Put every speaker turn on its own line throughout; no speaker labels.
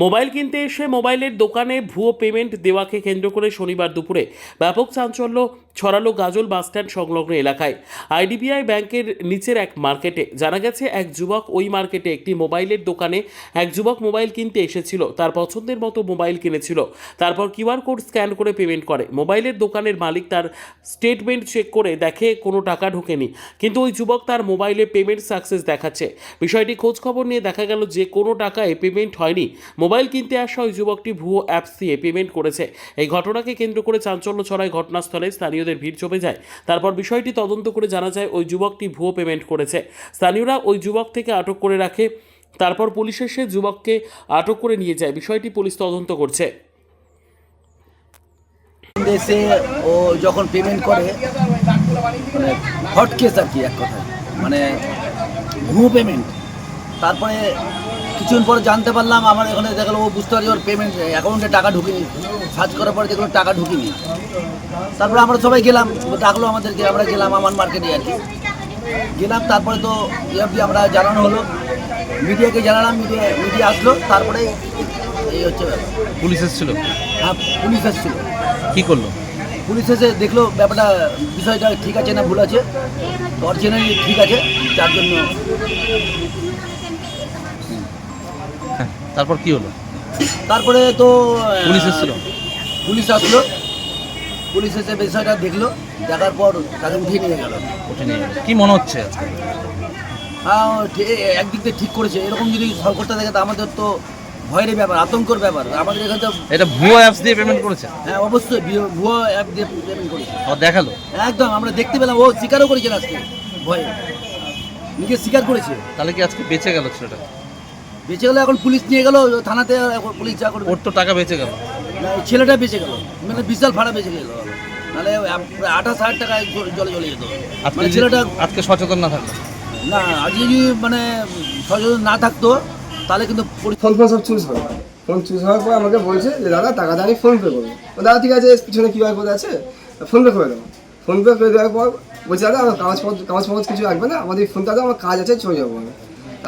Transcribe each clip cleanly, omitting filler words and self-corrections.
Mobile কিনতে এসে মোবাইলের দোকানে ভুয়ো পেমেন্ট দেওয়াকে কেন্দ্র করে শনিবার দুপুরে ব্যাপক চাঞ্চল্য ছড়ালো গাজল বাসস্ট্যান্ড সংলগ্ন এলাকায়। আইডিবিআই ব্যাংকের নিচের এক মার্কেটে জানা গেছে, এক যুবক ওই মার্কেটে একটি মোবাইলের দোকানে এক যুবক মোবাইল কিনতে এসেছিল। তার পছন্দের মতো মোবাইল কিনেছিল, তারপর কিউআর কোড স্ক্যান করে পেমেন্ট করে। মোবাইলের দোকানের মালিক তার স্টেটমেন্ট চেক করে দেখে কোনো টাকা ঢোকেনি, কিন্তু ওই যুবক তার মোবাইলে পেমেন্ট সাকসেস দেখাচ্ছে। বিষয়টি খোঁজ খবর নিয়ে দেখা গেল যে কোনো টাকায় পেমেন্ট হয়নি। মোবাইল কিনতে আসা ওই যুবকটি ভুয়ো অ্যাপস দিয়ে পেমেন্ট করেছে। এই ঘটনাকে কেন্দ্র করে চাঞ্চল্য ছড়ায় ঘটনাস্থলে, স্থানীয়দের ভিড় জমে যায়। তারপর বিষয়টি তদন্ত করে জানা যায় ওই যুবকটি ভুয়ো পেমেন্ট করেছে। স্থানীয়রা ওই যুবক থেকে আটক করে রাখে। তারপর পুলিশ এসে যুবককে আটক করে নিয়ে যায়। বিষয়টি পুলিশ তদন্ত করছে।
দেশে ও যখন পেমেন্ট করে মানে হট কেস আর কি, এক কথায় মানে ভুয়ো পেমেন্ট। তারপরে কিছুদিন পরে জানতে পারলাম, আমার এখানে দেখা গেলো ও বুঝতে পারছি ওর পেমেন্ট অ্যাকাউন্টে টাকা ঢুকেনি। সার্চ করার পরে দেখলো টাকা ঢুকেনি। তারপরে আমরা সবাই গেলাম, ডাকলো আমাদেরকে, আমরা গেলাম আমার মার্কেটে আর কি গেলাম। তারপরে তো আমরা জানানো হলো, মিডিয়াকে জানালাম, মিডিয়া আসলো। তারপরে এই হচ্ছে
পুলিশ এসেছিল?
হ্যাঁ, পুলিশ এসেছিল।
কি করলো?
পুলিশ এসে দেখলো ব্যাপারটা, বিষয়টা ঠিক আছে না ভুল আছে, অরিজিনালি ঠিক আছে, যার জন্য।
তারপর কি হলো?
তারপরে তো
পুলিশ এসেছিল?
পুলিশ আসলো, পুলিশ এসে বিষয়টা দেখলো, দেখার পর তাকে উঠিয়ে নিয়ে গেল।
উঠে নিয়ে গেলো। কি মনে হচ্ছে আজকে?
হ্যাঁ, একদিক দিয়ে ঠিক করেছে। এরকম যদি সরকারটা দেখে তো আমাদের তো ভয়ের ব্যাপার, আতঙ্কর ব্যাপার। আমাদের এখানে তো
এটা ভুয়ো অ্যাপস দিয়ে পেমেন্ট করেছে?
হ্যাঁ, অবশ্যই ভুয়ো অ্যাপ দিয়ে পেমেন্ট করেছে।
ও দেখালো?
একদম আমরা দেখতে পেলাম, ও স্বীকারও করেছে আজকে, ভয়ে নিজে স্বীকার করেছে।
তাহলে কি আজকে বেঁচে গেল ছেলেটা?
বেঁচে গেলো, এখন পুলিশ নিয়ে গেল থানাতে, এখন পুলিশ যা করবে।
ওর তো টাকা বেঁচে গেল।
ছেলেটা বেঁচে গেল, মানে বিশাল ভাড়া বেঁচে গেল, নাহলে 28,000 টাকা জলে চলে যেত। মানে ছেলেটা
আজকে সচেতন না থাকলো
না, আজ যদি মানে সচেতন না থাকতো তাহলে কিন্তু
ফোন সব চুজ হবে। ফোন চুজ হওয়ার পর আমাকে বলছে যে দাদা টাকাটা আমি ফোনপে করবো। দাদা ঠিক আছে, পিছনে কিউআর কোড আছে, ফোনপে করে দেবো। ফোনপে করে দেওয়ার পর বলছে দাদা আমার কাগজ কিছু লাগবে না, আমাদের ফোনটা দাও, আমার কাজ আছে, চলে যাবো আমি।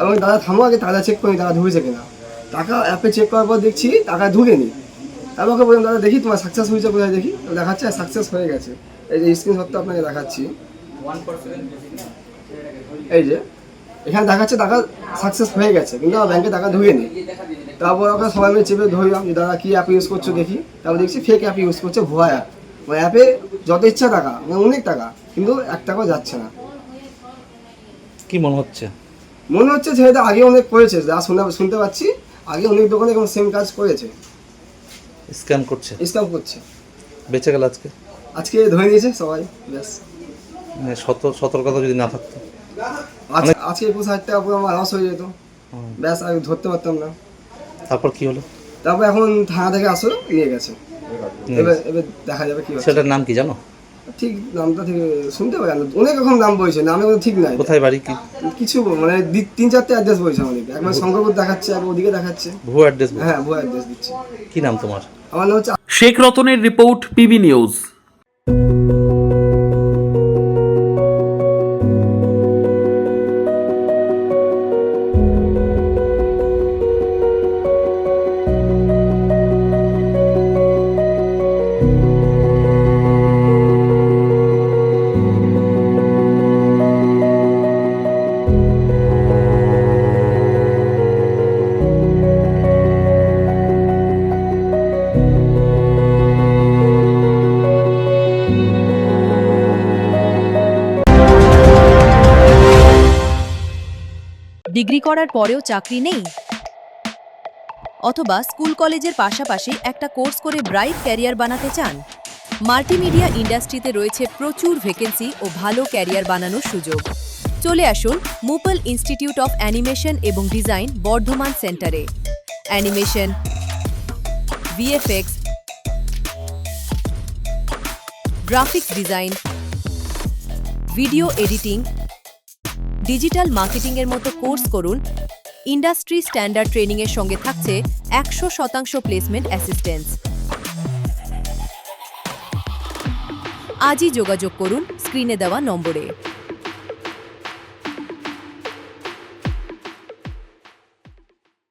এবং দাদা থামো, আগে টাকা চেক করি টাকা ঢুকেছে কিনা। টাকা অ্যাপে চেক করার পর দেখছি টাকা ঢুকেনি। আমাকে বললাম দাদা দেখি তোমার সাকসেস হয়েছে কোথায়, দেখি দেখাচ্ছে সাকসেস হয়ে গেছে। এই যে স্ক্রিনশটটা আপনাকে দেখাচ্ছি, এই যে এখানে দেখাচ্ছে টাকা সাকসেস হয়ে গেছে, কিন্তু আমার ব্যাংকে টাকা ঢুকেনি। তারপর আমরা সবাই মিলে চেপে ধরলাম যে দাদা কী অ্যাপ ইউজ করছো দেখি। তারপর দেখছি ফেক অ্যাপ ইউজ করছে, ভুয়া অ্যাপ। মানে অ্যাপে যত ইচ্ছা টাকা, মানে অনেক টাকা, কিন্তু 1 টাকাও যাচ্ছে না।
কি মনে হচ্ছে?
মনে হচ্ছে ছেলেটা আগে অনেক করেছে, যা শুনতে পাচ্ছি আগে অনেক দোকানে এখন সেম কাজ করেছে,
স্ক্যাম করছে,
স্ক্যাম করছে।
বেঁচে গেল আজকে?
আজকে ধরে নিয়েছে সবাই, ব্যাস।
মানে সতর্কতা যদি না থাকতো
আজকে 21,000 টাকা পুরো আমার লস হয়ে যেত, ব্যাস। আমি ধরতে পারতাম না।
তারপর কি হলো?
তারপর এখন থানা থেকে আসলো, নিয়ে গেছে। এবার দেখা যাবে কি হচ্ছে।
ছেলেটার নাম কি জানো?
ঠিক নামটা থেকে শুনতে পাই না, অনেক রকম নাম বলছে, নামে কোনো ঠিক নাই।
কোথায় বাড়ি কি?
কিছু মানে 3-4টে অ্যাড্রেস বলছে আমাদেরকে, একবার শঙ্করপুর দেখাচ্ছে, একবার ওদিকে দেখাচ্ছে।
ভুয়ো অ্যাড্রেস?
হ্যাঁ, ভুয়ো অ্যাড্রেস দিচ্ছে।
কি নাম তোমার?
আমার নাম হচ্ছে
শেখ রতনের রিপোর্ট, পিবি নিউজ।
ডিগ্রি করার পরেও চাকরি নেই, অথবা স্কুল কলেজের পাশাপাশি একটা কোর্স করে ব্রাইট ক্যারিয়ার বানাতে চান? মাল্টিমিডিয়া ইন্ডাস্ট্রিতে রয়েছে প্রচুর ভ্যাকেন্সি ও ভালো ক্যারিয়ার বানানোর সুযোগ। চলে আসুন মুপল ইনস্টিটিউট অফ অ্যানিমেশন এবং ডিজাইন বর্ধমান সেন্টারে। Animation, VFX, graphics design, video editing, digital মার্কেটিংয়ের মতো কোর্স করুন। ইন্ডাস্ট্রি স্ট্যান্ডার্ড ট্রেনিংয়ের সঙ্গে থাকছে 100% প্লেসমেন্ট অ্যাসিস্ট্যান্স। আজই যোগাযোগ করুন স্ক্রিনে দেওয়া নম্বরে।